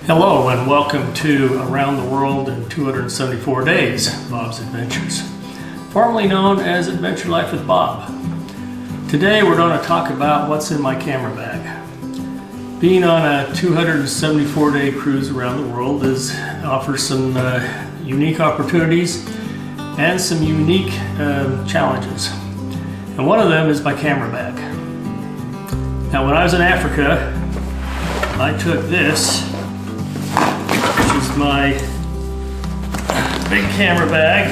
Hello and welcome to Around the World in 274 Days, Bob's Adventures, formerly known as Adventure Life with Bob. Today we're going to talk about what's in my camera bag. Being on a 274-day cruise around the world offers some unique opportunities and some unique challenges. And one of them is my camera bag. Now when I was in Africa, I took this, which is my big camera bag.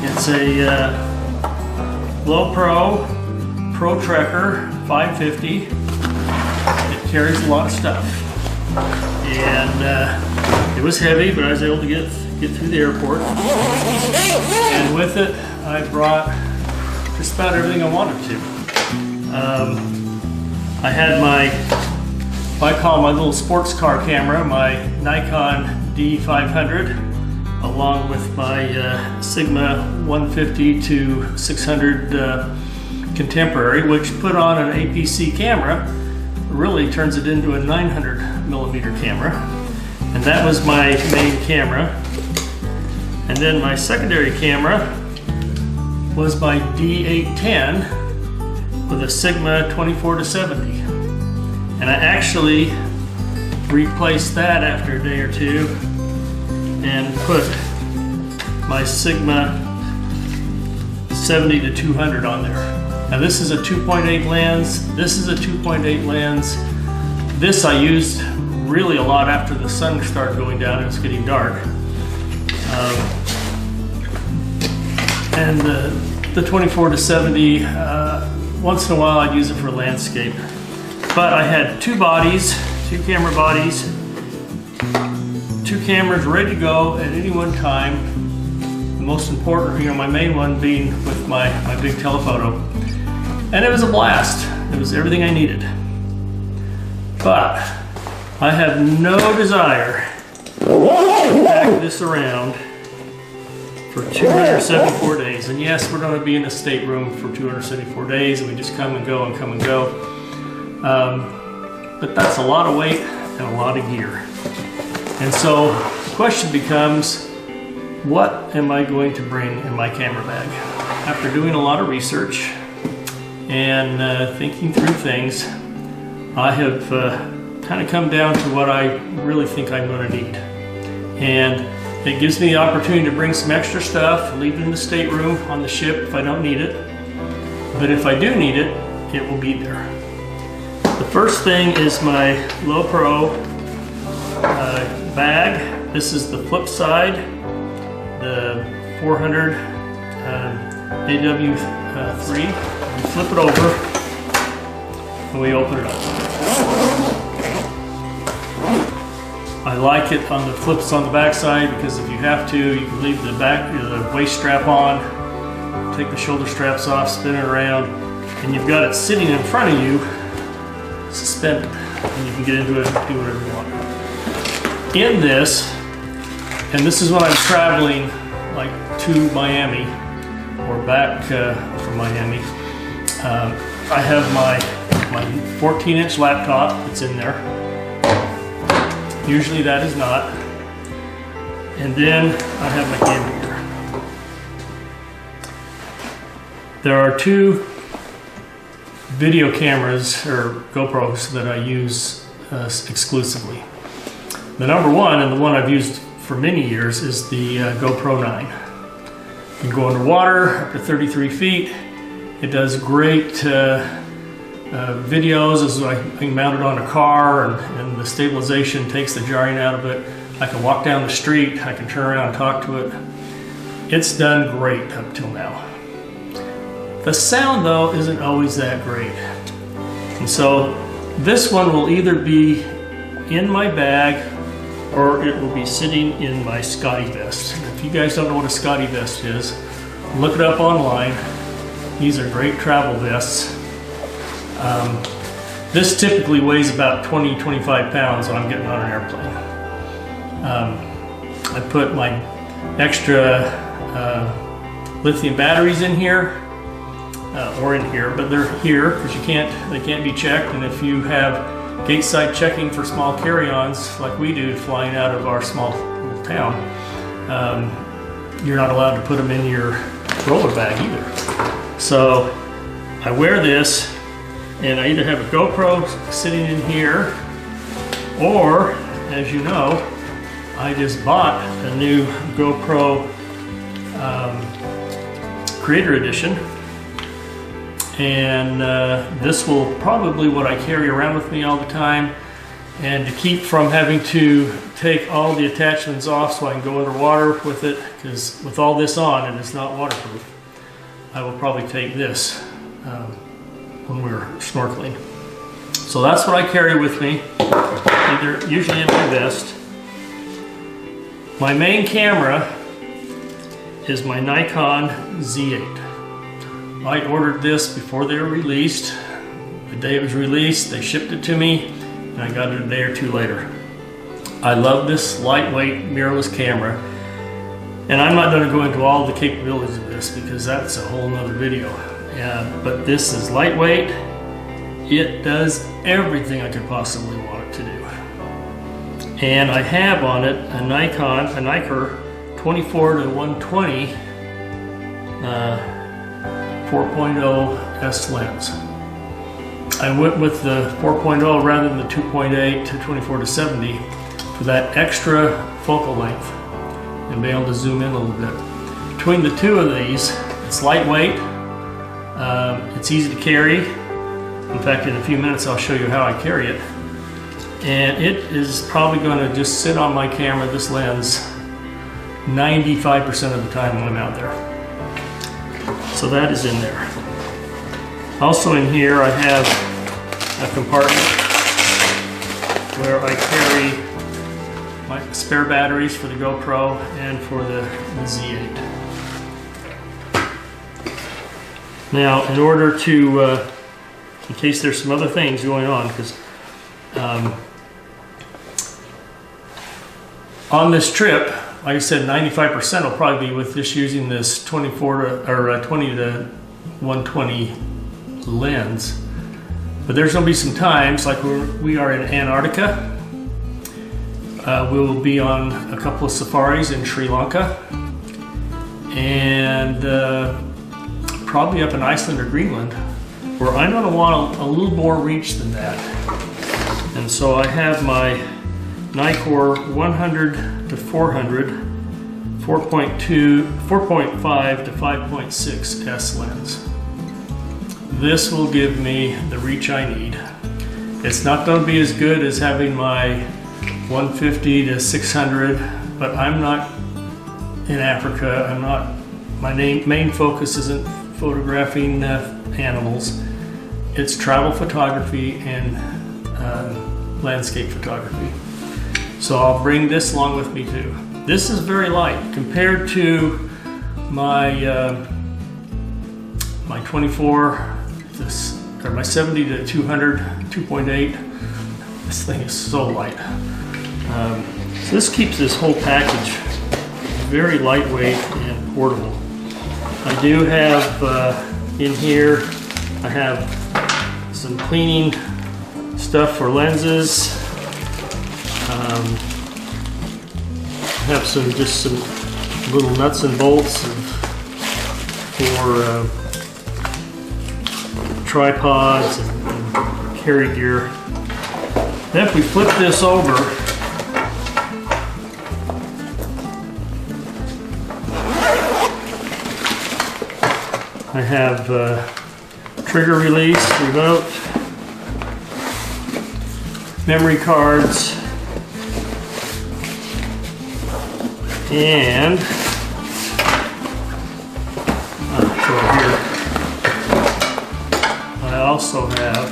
It's a Lowepro Pro Trekker 550. It carries a lot of stuff, and it was heavy, but I was able to get through the airport. And with it, I brought just about everything I wanted to. I had what I call my little sports car camera, my Nikon D500, along with my Sigma 150 to 600 contemporary, which put on an APC camera really turns it into a 900mm camera. And that was my main camera. And then my secondary camera was my D810 with a Sigma 24 to 70. And I actually replaced that after a day or two and put my Sigma 70 to 200 on there. Now this is a 2.8 lens, this is a 2.8 lens. This I used really a lot after the sun started going down and it was getting dark. And the 24 to 70, once in a while I'd use it for landscape. But I had two camera bodies, two cameras ready to go at any one time. The most important, my main one being with my big telephoto. And it was a blast. It was everything I needed. But I have no desire to pack this around for 274 days. And yes, we're going to be in a stateroom for 274 days, and we just come and go and come and go. But that's a lot of weight and a lot of gear. And so the question becomes, what am I going to bring in my camera bag? After doing a lot of research and thinking through things, I have kind of come down to what I really think I'm going to need. And it gives me the opportunity to bring some extra stuff, leave it in the stateroom on the ship if I don't need it. But if I do need it, it will be there. The first thing is my Lowepro bag. This is the flipside, the 400 AW3. We flip it over and we open it up. I like it on the flips on the back side because if you have to, you can leave the waist strap on, take the shoulder straps off, spin it around, and you've got it sitting in front of you, suspended, and you can get into it and do whatever you want. In this, and this is when I'm traveling like to Miami or back from Miami, I have my 14-inch laptop that's in there. Usually that is not. And then I have my camera gear. There are two video cameras or GoPros that I use exclusively. The number one, and the one I've used for many years, is the GoPro 9. You can go underwater up to 33 feet. It does great videos as I can mount it on a car, and the stabilization takes the jarring out of it. I can walk down the street, I can turn around and talk to it. It's done great up till now. The sound though isn't always that great. And so this one will either be in my bag or it will be sitting in my Scotte Vest. If you guys don't know what a Scotte Vest is, look it up online. These are great travel vests. This typically weighs about 20-25 pounds when I'm getting on an airplane. I put my extra lithium batteries in here, or in here, but they're here because they can't be checked. And if you have gateside checking for small carry-ons like we do flying out of our small little town, you're not allowed to put them in your roller bag either. So I wear this, and I either have a GoPro sitting in here, or, as you know, I just bought a new GoPro Creator Edition, and this will probably what I carry around with me all the time, and to keep from having to take all the attachments off so I can go underwater with it, because with all this on and it's not waterproof, I will probably take this when we're snorkeling. So that's what I carry with me, usually in my vest. My main camera is my Nikon Z8. I ordered this before they were released. The day it was released, they shipped it to me, and I got it a day or two later. I love this lightweight mirrorless camera, and I'm not going to go into all the capabilities of this because that's a whole nother video. But this is lightweight. It does everything I could possibly want it to do. And I have on it a Nikkor 24-120 4.0 S lens. I went with the 4.0 rather than the 2.8 to 24-70 for that extra focal length and be able to zoom in a little bit. Between the two of these, it's lightweight, it's easy to carry. In fact, in a few minutes I'll show you how I carry it. And it is probably going to just sit on my camera, this lens, 95% of the time when I'm out there. So that is in there. Also in here I have a compartment where I carry my spare batteries for the GoPro and for the Z8. Now, in order to, in case there's some other things going on, because on this trip, like I said, 95% will probably be with just using this 20 to 120 lens. But there's going to be some times, like we are in Antarctica. We will be on a couple of safaris in Sri Lanka, and probably up in Iceland or Greenland, where I'm going to want a little more reach than that. And so I have my Nikkor 100 to 400, 4.5 to 5.6 S lens. This will give me the reach I need. It's not going to be as good as having my 150 to 600, but I'm not in Africa. My main focus isn't photographing animals. It's travel photography and landscape photography. So I'll bring this along with me too. This is very light compared to my my 24, or my 70 to 200 2.8. This thing is so light. So this keeps this whole package very lightweight and portable. I do have in here, I have some cleaning stuff for lenses. I have some little nuts and bolts for tripods and carry gear. Then if we flip this over, I have trigger release, remote, memory cards, and here I also have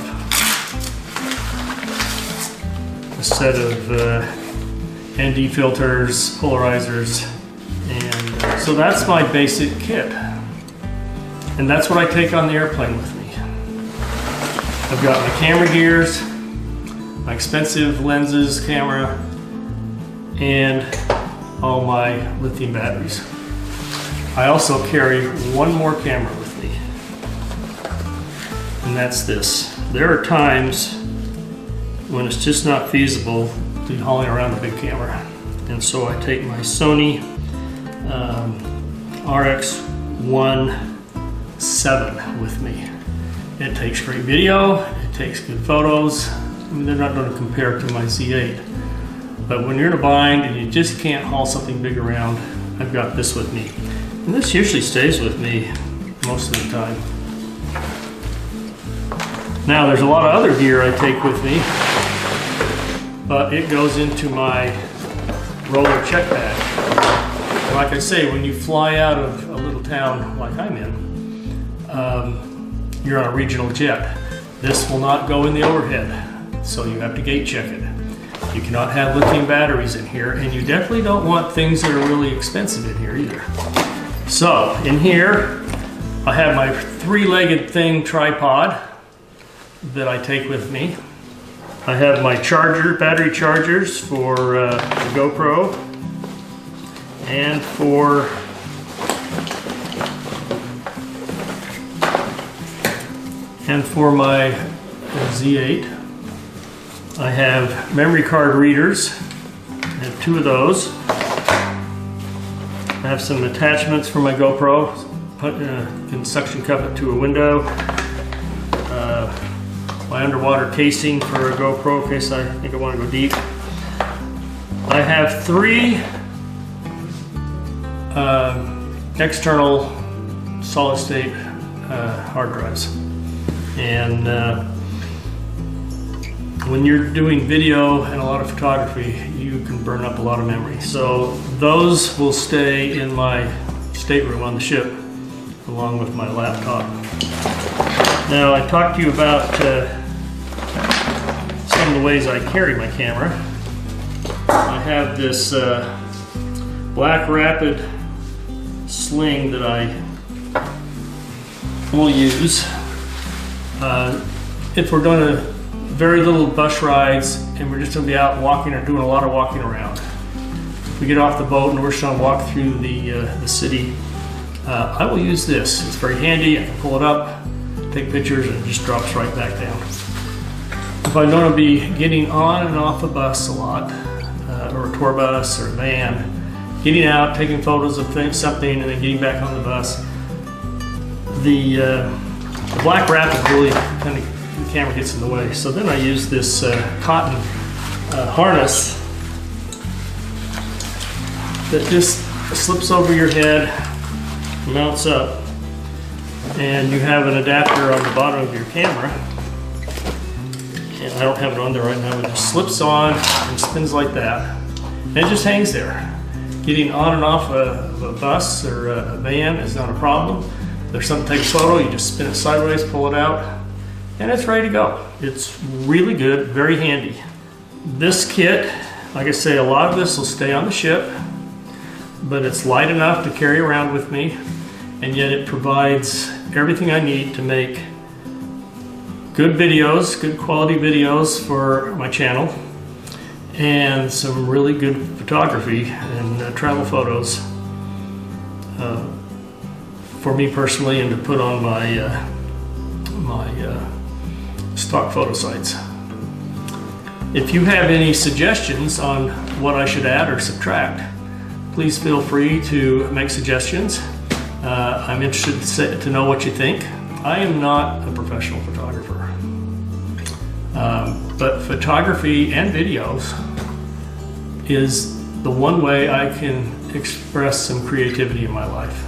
a set of ND filters, polarizers, and so that's my basic kit. And that's what I take on the airplane with me. I've got my camera gears, my expensive lenses, camera, and all my lithium batteries. I also carry one more camera with me, and that's this. There are times when it's just not feasible to be hauling around a big camera. And so I take my Sony RX1.7 with me. It takes great video, it takes good photos. I mean, they're not going to compare to my Z8. But when you're in a bind and you just can't haul something big around, I've got this with me. And this usually stays with me most of the time. Now there's a lot of other gear I take with me, but it goes into my roller check bag. Like I say, when you fly out of a little town like I'm in, you're on a regional jet. This will not go in the overhead, so you have to gate check it. You cannot have lithium batteries in here, and you definitely don't want things that are really expensive in here either. So in here, I have my three-legged thing tripod that I take with me. I have my battery chargers for the GoPro and for my Z8. I have memory card readers. I have 2 of those. I have some attachments for my GoPro. Can suction cup it to a window. My underwater casing for a GoPro in case I think I want to go deep. I have 3 external solid state hard drives. And when you're doing video and a lot of photography, you can burn up a lot of memory. So those will stay in my stateroom on the ship along with my laptop. Now I talked to you about some of the ways I carry my camera. I have this BlackRapid sling that I will use if we're doing very little bus rides and we're just going to be out walking or doing a lot of walking around. If we get off the boat and we're just going to walk through the city, I will use this. It's very handy. I can pull it up, take pictures, and it just drops right back down. If I'm going to be getting on and off a bus a lot, or a tour bus or a van, getting out, taking photos of something, and then getting back on the bus, the BlackRapid really kind of, the camera gets in the way. So then I use this cotton harness that just slips over your head, mounts up, and you have an adapter on the bottom of your camera. And I don't have it on there right now, but it just slips on and spins like that. And it just hangs there. Getting on and off a bus or a van is not a problem. If there's something to take a photo, you just spin it sideways, pull it out, and it's ready to go. It's really good, very handy. This kit, like I say, a lot of this will stay on the ship, but it's light enough to carry around with me, and yet it provides everything I need to make good videos, good quality videos for my channel, and some really good photography and travel photos for me personally, and to put on my stock photo sites. If you have any suggestions on what I should add or subtract, please feel free to make suggestions. I'm interested to know what you think. I am not a professional photographer, but photography and videos is the one way I can express some creativity in my life.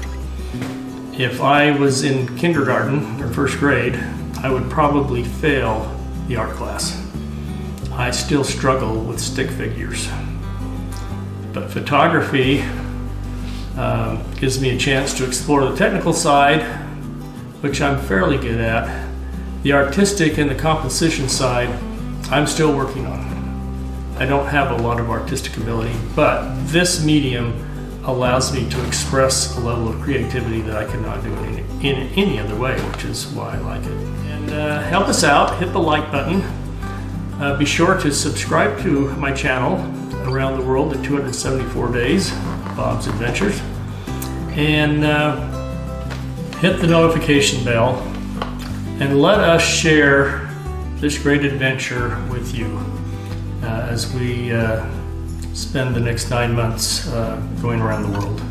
If I was in kindergarten or first grade, I would probably fail the art class. I still struggle with stick figures. But photography gives me a chance to explore the technical side, which I'm fairly good at. The artistic and the composition side, I'm still working on. I don't have a lot of artistic ability, but this medium allows me to express a level of creativity that I cannot do in any other way, which is why I like it. And help us out, hit the like button. Be sure to subscribe to my channel, Around the World in 274 Days, Bob's Adventures, and hit the notification bell, and let us share this great adventure with you. as we spend the next 9 months going around the world.